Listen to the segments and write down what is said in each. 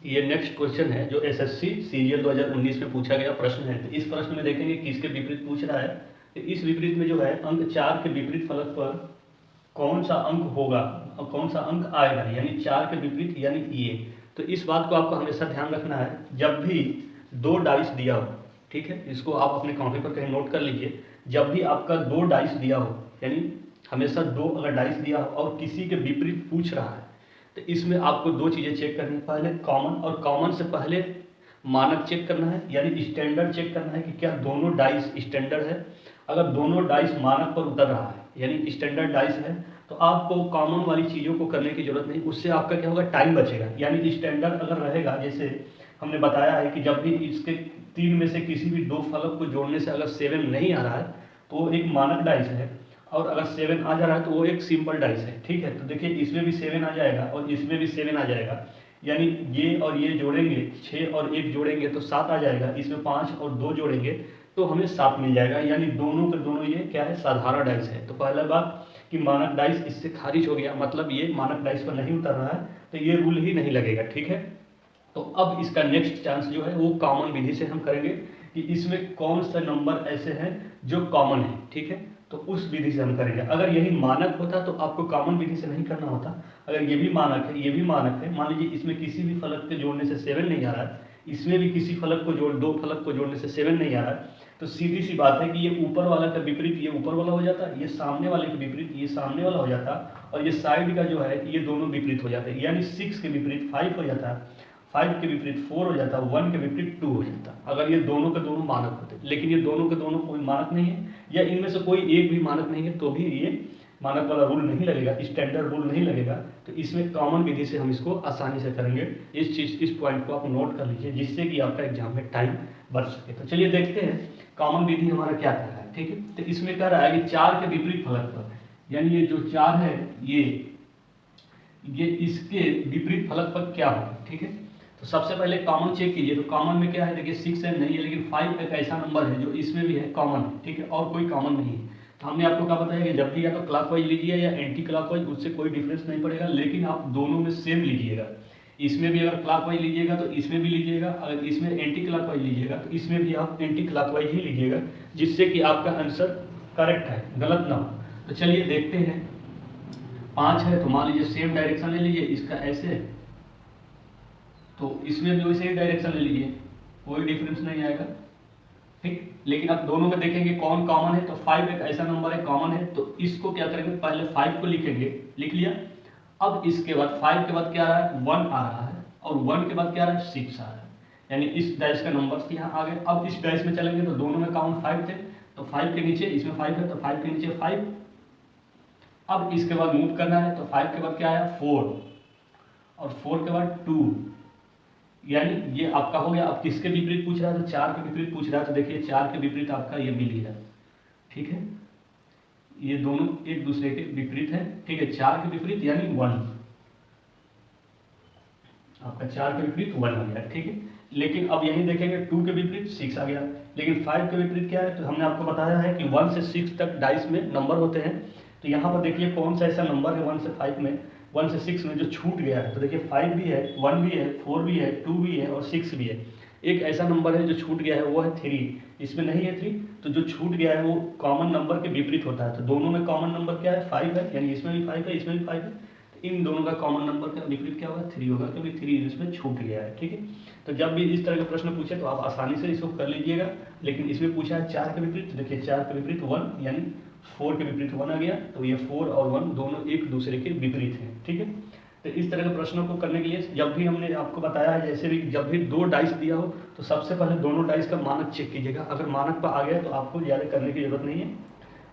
ये next question है जो एसएससी सीरियल 2019 में पूछा गया प्रश्न है। तो इस प्रश्न में देखेंगे किसके विपरीत पूछ रहा है। तो इस विपरीत में जो है अंक 4 के विपरीत फलक पर कौन सा अंक होगा और कौन सा अंक आएगा, यानी 4 के विपरीत यानी ये। तो इस बात को आपको हमेशा ध्यान रखना है, जब भी दो डाइस दिया हो, ठीक है, इसको आप अपने कॉपी पर कहीं नोट कर लीजिए। जब भी आपका दो डाइस दिया हो, यानी हमेशा दो अगर डाइस दिया हो और किसी के विपरीत पूछ रहा है, तो इसमें आपको दो चीज़ें चेक करनी है। पहले कॉमन, और कॉमन से पहले मानक चेक करना है, यानी स्टैंडर्ड चेक करना है कि क्या दोनों डाइस स्टैंडर्ड है। अगर दोनों डाइस मानक पर उतर रहा है यानी स्टैंडर्ड डाइस है, तो आपको कॉमन वाली चीज़ों को करने की जरूरत नहीं, उससे आपका क्या होगा, टाइम बचेगा। यानी स्टैंडर्ड अगर रहेगा, जैसे हमने बताया है कि जब भी इसके तीन में से किसी भी दो फलक को जोड़ने से अगर 7 नहीं आ रहा है तो वो एक मानक डाइस है, और अगर 7 आ जा रहा है तो वो एक सिंपल डाइस है। ठीक है, तो देखिए इसमें भी 7 आ जाएगा और इसमें भी 7 आ जाएगा, यानी ये और ये जोड़ेंगे 6 और 1 जोड़ेंगे तो 7 आ जाएगा। इसमें 5 और 2 जोड़ेंगे तो हमें 7 मिल जाएगा, यानी दोनों के दोनों ये क्या है, साधारण डाइस है। तो पहला बात कि मानक डाइस इससे खारिज हो गया, मतलब ये मानक डाइस पर नहीं उतर रहा है, तो ये रूल ही नहीं लगेगा। ठीक है, तो अब इसका नेक्स्ट चांस जो है वो कॉमन विधि से हम करेंगे कि इसमें कौन सा नंबर ऐसे हैं जो कॉमन है। ठीक है, तो उस विधि से हम करेंगे। अगर यही मानक होता तो आपको कॉमन विधि से नहीं करना होता। अगर ये भी मानक है, ये भी मानक है, मान लीजिए इसमें किसी भी फलक के जोड़ने से 7 नहीं आ रहा है, इसमें भी किसी फलक को दो फलक को जोड़ने से 7 नहीं आ रहा है, तो सीधी सी बात है कि ये ऊपर वाला का विपरीत ये ऊपर वाला हो जाता, ये सामने वाले के विपरीत ये सामने वाला हो जाता, और ये साइड का जो है ये दोनों विपरीत हो जाते हैं। यानी 6 के विपरीत 5 हो जाता है, 5 के विपरीत 4 हो जाता, 1 के विपरीत 2 हो जाता, अगर ये दोनों के दोनों मानक होते। लेकिन ये दोनों के दोनों कोई मानक नहीं है, या इनमें से कोई एक भी मानक नहीं है, तो भी ये मानक वाला रूल नहीं लगेगा, स्टैंडर्ड रूल नहीं लगेगा। तो इसमें कॉमन विधि से हम इसको आसानी से करेंगे। इस पॉइंट को आप नोट कर लीजिए, जिससे कि आपका एग्जाम में टाइम बच सके। तो चलिए देखते हैं कॉमन विधि हमारा क्या कह रहा है। ठीक है, तो इसमें कह रहा है कि 4 के विपरीत फलक पर, यानी ये जो 4 है ये इसके विपरीत फलक पर क्या होगा। ठीक है, तो सबसे पहले कॉमन चेक कीजिए। तो कॉमन में क्या है, देखिए 6 है नहीं है, लेकिन 5 एक ऐसा नंबर है जो इसमें भी है, कॉमन है। ठीक है, और कोई कॉमन नहीं है। तो हमने आपको क्या बताया कि जब भी या तो क्लॉकवाइज लीजिए या एंटी क्लॉकवाइज, उससे कोई डिफरेंस नहीं पड़ेगा, लेकिन आप दोनों में सेम लीजिएगा। इसमें भी अगर क्लॉकवाइज लीजिएगा तो इसमें भी लीजिएगा, अगर इसमें एंटी क्लॉकवाइज लीजिएगा तो इसमें भी आप एंटी क्लॉकवाइज ही लीजिएगा, जिससे कि आपका आंसर करेक्ट है, गलत ना हो। तो चलिए देखते हैं। 5 है तो मान लीजिए सेम डायरेक्शन ले लीजिए, इसका ऐसे तो इसमें भी वैसे ही डायरेक्शन ले लीजिए, कोई डिफरेंस नहीं आएगा। ठीक, लेकिन अब दोनों में देखेंगे कौन कॉमन है। तो 5 एक ऐसा नंबर है कॉमन है, तो इसको क्या करेंगे, पहले 5 को लिखेंगे, लिख लिया। अब इसके बाद 5 के बाद क्या आ रहा है, 1 आ रहा है, और 1 के बाद क्या आ रहा है, 6 आ रहा है, यानी इस डाइस का नंबर यहाँ आ गए। अब इस डाइस में चलेंगे तो दोनों में काउंट 5 थे, तो 5 के नीचे इसमें 5 है, तो 5 के नीचे 5। अब इसके बाद मूव करना है, तो 5 के बाद क्या आया, 4, और 4 के बाद 2, यानी ये आपका हो गया। अब किसके विपरीत पूछ रहा है, तो 4 के विपरीत पूछ रहा है, तो देखिए 4 के विपरीत आपका ये मिल गया। ठीक है, ये दोनों एक दूसरे के विपरीत है। ठीक है, 4 के विपरीत यानी 1, आपका 4 के विपरीत 1 हो गया। ठीक है, लेकिन अब यही देखेंगे 2 के विपरीत 6 आ गया, लेकिन 5 के विपरीत क्या है, तो हमने आपको बताया है कि 1 से 6 तक डाइस में नंबर होते हैं। तो यहाँ पर देखिए कौन सा ऐसा नंबर है 1 से 5 में, 1 से 6 में जो छूट गया है। तो देखिए 5 भी है, 1 भी है, 4 भी है, 2 भी है और 6 भी है। एक ऐसा नंबर है जो छूट गया है, वो है 3, इसमें नहीं है 3, तो जो छूट गया है वो कॉमन नंबर के विपरीत होता है। तो दोनों में कॉमन नंबर क्या है, 5 है, यानी इसमें भी 5 है, इसमें भी 5 है, तो इन दोनों का कॉमन नंबर का विपरीत क्या होगा, 3 होगा, क्योंकि 3 इसमें छूट गया है। ठीक है, तो जब भी इस तरह के प्रश्न पूछे तो आप आसानी से इसको कर लीजिएगा। लेकिन इसमें पूछा है 4 के विपरीत, तो देखिए 4 के विपरीत 1, यानी 4 के विपरीत 1 आ गया, तो ये 4 और 1 दोनों एक दूसरे के विपरीत हैं। ठीक है, तो इस तरह के प्रश्नों को करने के लिए जब भी हमने आपको बताया है, जैसे भी जब भी दो डाइस दिया हो तो सबसे पहले दोनों डाइस का मानक चेक कीजिएगा। अगर मानक पर आ गया तो आपको ज़्यादा करने की जरूरत नहीं है,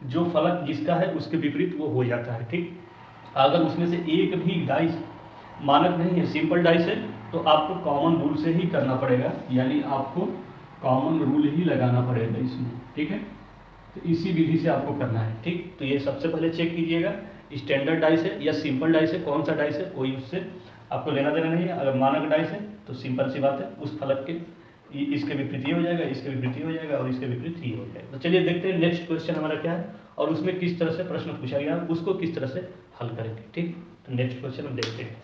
जो फलक जिसका है उसके विपरीत वो हो जाता है। ठीक, अगर उसमें से एक भी डाइस मानक नहीं है, सिंपल डाइस है, तो आपको कॉमन रूल से ही करना पड़ेगा, यानी आपको कॉमन रूल ही लगाना पड़ेगा इसमें। ठीक है, तो इसी विधि से आपको करना है। ठीक, तो ये सबसे पहले चेक कीजिएगा स्टैंडर्ड डाइस है या सिंपल डाइस है, कौन सा डाइस है, कोई उससे आपको लेना देना नहीं है। अगर मानक डाइस है तो सिंपल सी बात है, उस फलक के इसके विपरीत ही हो जाएगा, इसके विपरीत ही हो जाएगा और इसके विपरीत ही हो जाएगा। तो चलिए देखते हैं नेक्स्ट क्वेश्चन हमारा क्या है और उसमें किस तरह से प्रश्न पूछा गया, उसको किस तरह से हल करेंगे। ठीक, तो नेक्स्ट क्वेश्चन हम देखते हैं।